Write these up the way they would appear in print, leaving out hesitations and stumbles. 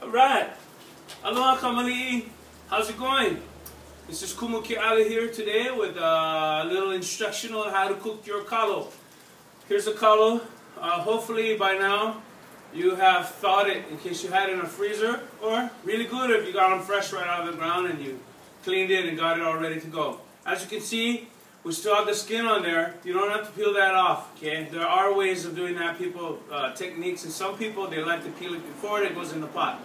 Alright. Aloha kamali'i. How's it going? This is Kumu Keale here today with a little instruction on how to cook your kalo. Here's a kalo. Hopefully by now you have thawed it in case you had it in a freezer, or really good if you got them fresh right out of the ground and you cleaned it and got it all ready to go. As you can see, we still have the skin on there. You don't have to peel that off, okay? There are ways of doing that, techniques, and some people, they like to peel it before it goes in the pot.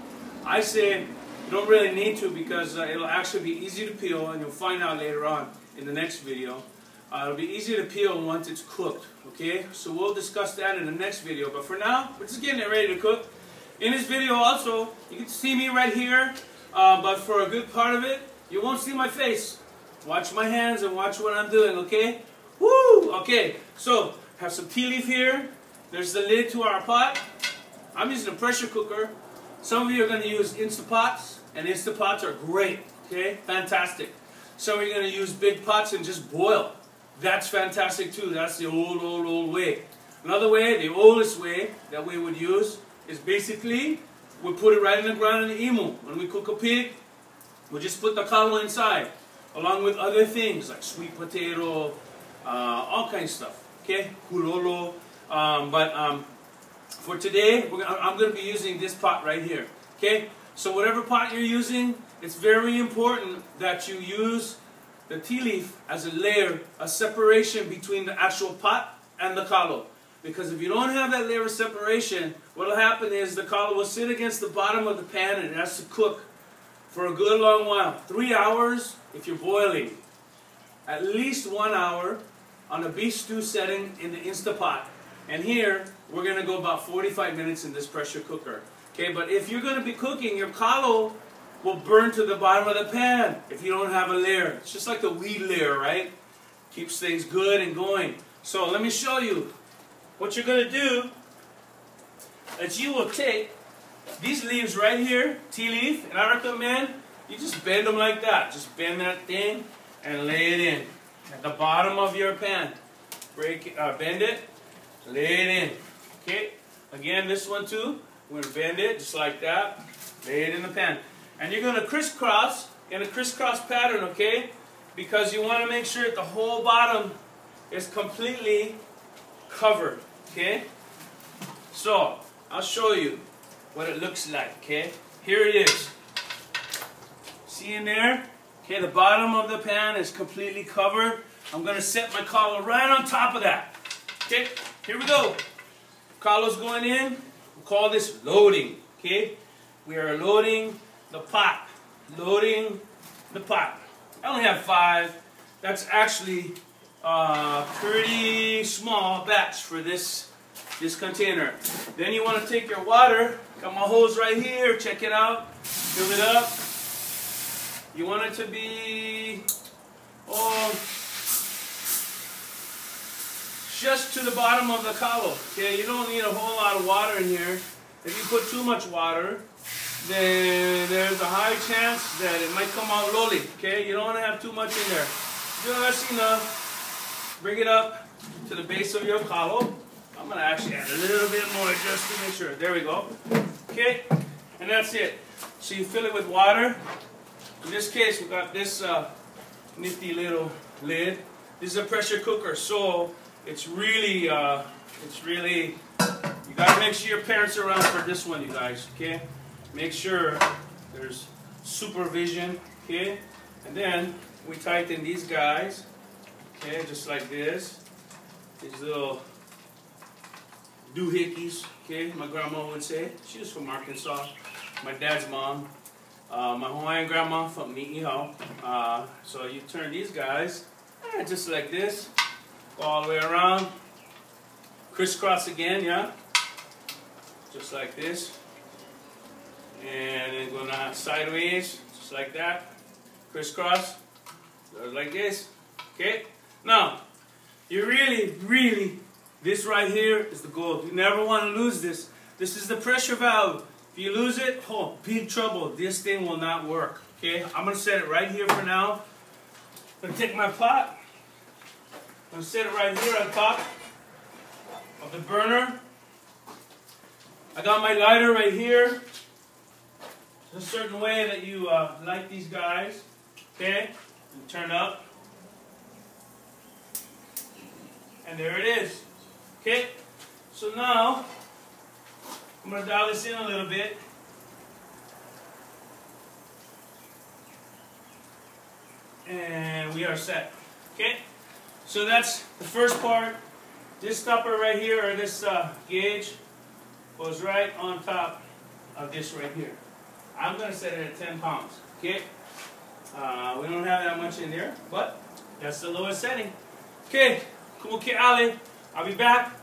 I say you don't really need to because it'll actually be easy to peel, and you'll find out later on in the next video. It'll be easy to peel once it's cooked, okay? So we'll discuss that in the next video, but for now, we're just getting it ready to cook. In this video also, you can see me right here, but for a good part of it, you won't see my face. Watch my hands and watch what I'm doing, okay? Woo! Okay, so have some tea leaf here. There's the lid to our pot. I'm using a pressure cooker. Some of you are going to use instapots, and instapots are great, okay? Fantastic. Some of you are going to use big pots and just boil. That's fantastic too. That's the old way. Another way, the oldest way that we would use is basically we put it right in the ground in the imu. When we cook a pig, we just put the kalo inside, along with other things like sweet potato, all kinds of stuff. Okay, kulolo. For today, I'm going to be using this pot right here. Okay, so whatever pot you're using, it's very important that you use the tea leaf as a layer, a separation between the actual pot and the kalo. Because if you don't have that layer of separation, what will happen is the kalo will sit against the bottom of the pan and it has to cook for a good long while. 3 hours if you're boiling. At least 1 hour on a beef stew setting in the Instapot. And here, we're going to go about 45 minutes in this pressure cooker. Okay, but if you're going to be cooking, your kalo will burn to the bottom of the pan if you don't have a layer. It's just like the weed layer, right? Keeps things good and going. So let me show you. What you're going to do is you will take these leaves right here, tea leaf, and I recommend you just bend them like that. Just bend that thing and lay it in at the bottom of your pan. Break it, bend it, lay it in. Okay. Again, this one too. We're going to bend it just like that. Lay it in the pan, and you're going to crisscross in a crisscross pattern. Okay, because you want to make sure that the whole bottom is completely covered. Okay. So I'll show you what it looks like, okay? Here it is. See in there? Okay, the bottom of the pan is completely covered. I'm going to set my kalo right on top of that. Okay, here we go. Kalo's going in. We call this loading, okay? We are loading the pot. Loading the pot. I only have 5. That's actually a pretty small batch for this container. Then you want to take your water. Got my hose right here. Check it out. Fill it up. You want it to be just to the bottom of the kalo. Okay, you don't need a whole lot of water in here. If you put too much water, then there's a high chance that it might come out loli. Okay, you don't want to have too much in there. Just enough. Bring it up to the base of your kalo. I'm going to actually add a little bit more just to make sure. There we go. Okay, and that's it. So you fill it with water. In this case, we got this nifty little lid. This is a pressure cooker, so it's really, you got to make sure your parents are around for this one, you guys. Okay, make sure there's supervision. Okay, and then we tighten these guys. Okay, just like this. These little doohickeys, okay, my grandma would say. She was from Arkansas. My dad's mom. My Hawaiian grandma from Ni'ihau. So you turn these guys just like this. Go all the way around. Crisscross again, yeah? Just like this. And then go down sideways, just like that. Crisscross. Goes like this. Okay? Now, you really, this right here is the gold. You never want to lose this. This is the pressure valve. If you lose it, oh, big trouble. This thing will not work. Okay, I'm going to set it right here for now. I'm going to take my pot. I'm going to set it right here on top of the burner. I got my lighter right here. a certain way that you like these guys. Okay? And turn up. And there it is. Okay? So now, I'm going to dial this in a little bit. And we are set. Okay? So that's the first part. This stopper right here, or this gauge, goes right on top of this right here. I'm going to set it at 10 pounds. Okay? We don't have that much in there, but that's the lowest setting. Okay, Kumu Keale. I'll be back.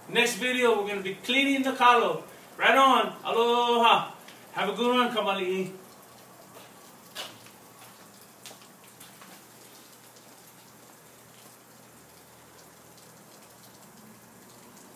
Next video, we're going to be cleaning the KALO. Right on. Aloha. Have a good one, Kamali'i.